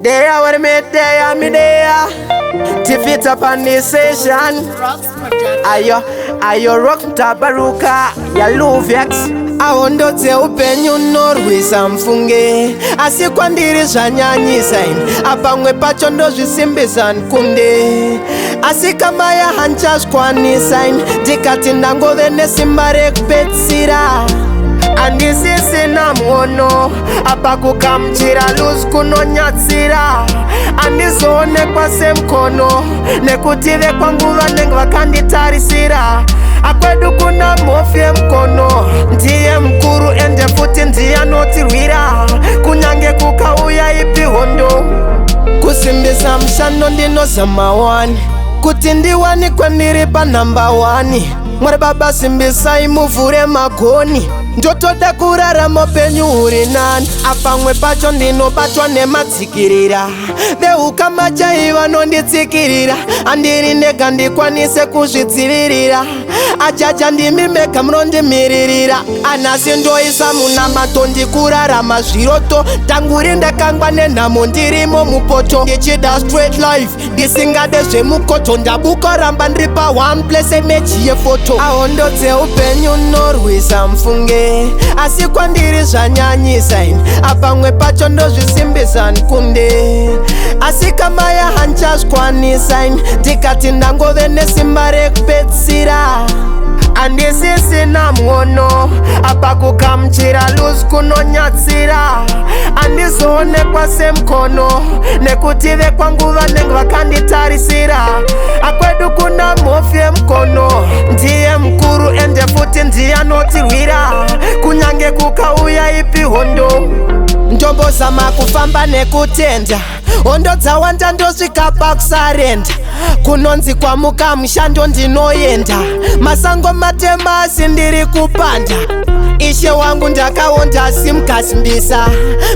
They are what me there, me there. Defeatah on this session. Ayo rock tabaruka ya Luvex. Aondo Zveupenyu norwisa mfunge asi kwandiri zvanyanyisa apamwe pacho ndozvisimbisa nkunde asi kama yahanchashkwanisa ndikati ndangove nesimba rekupedzisira andisisina muono apa kukamchira luzi kunonyatsira andizoonekwa semkono nekuti vekwanguva nenge vakanditarisira akwedu kuna mofi emkono ndiye mkuru ende futi ndiye anotirwira kunyange kukauya ipi hondo kusimbisa mshando ndinozama wani kuti ndiwanikwe ndiri pa namba 1 Mwari baba simbisai muvhure magoni ndotoda kurarama upenyu huri nani apamwe pacho ndinobatwa nemadzikirira veuka majai vanonditsikirira andiri ndega ndikwanise kuzvidzivirira ajaja ndimi mega munondimiririra anasi ndoisa munamato ndikurarama zviroto tanguri ndakangwa nenhamo ndirimo mupoto ndichida straight life ndisingade zvemukoto ndabuka ramba ndiri pa one place emeji yefoto aondo Zveupenyu norwisa mfunge asi kwandiri zvanyanyisa apamwe pacho ndozvisimbisa nkunde asi kama yahanchashkwanisa ndikati ndangove nesimba rekupedzisira andisisina muono apa kukamchira luzi kunonyatsira andizoonekwa semkono nekuti vekwanguva nenge vakanditarisira akwedu kuna mofi emkono ndiye mkuru ende futi ndiye anotirwira kunyange kukauya ipi hondo ndombozama kufamba nekutenda hondo dzawanda ndosvika pakusarenda kunonzi kwamuka mushando ndinoenda masango matema asi ndiri kupanda ishe wangu ndakaonda simukasimbisa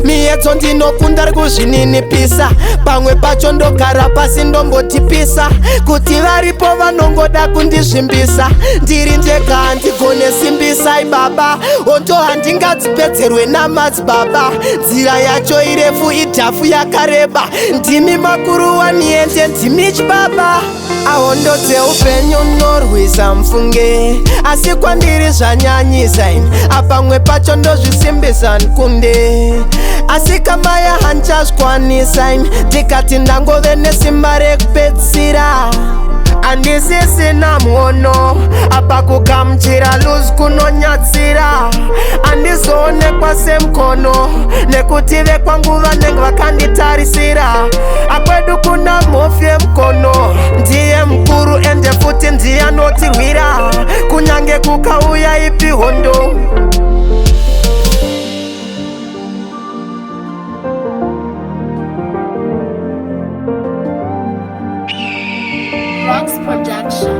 miyedzo ndinokunda ri kuzvininipisa pamwe pacho ndogara pasi ndombotipisa kuti varipo vanongoda kundizvimbisa ndiri ndega handigone simbisai baba hondo handingadzipedzerwe namadzi baba nzira yacho irefu idhafu yakareba ndimi makuru waniende ndimi chibaba ahondo Zveupenyu norwisa mfunge asi kwandiri zvanyanyisa apamwe pacho ndozvisimbisa nkunde asi kama yahanchashkwanisa ndikati ndangove nesimba rekupedzisira andisisina muono apa kukamchira luzi kunonyatsira andizoonekwa semkono nekuti vekwanguva nenge vakanditarisira akwedu kuna mofi emkono ndiye mkuru ende futi ndiye anotirwira kunyange kukauya ipi hondo Production.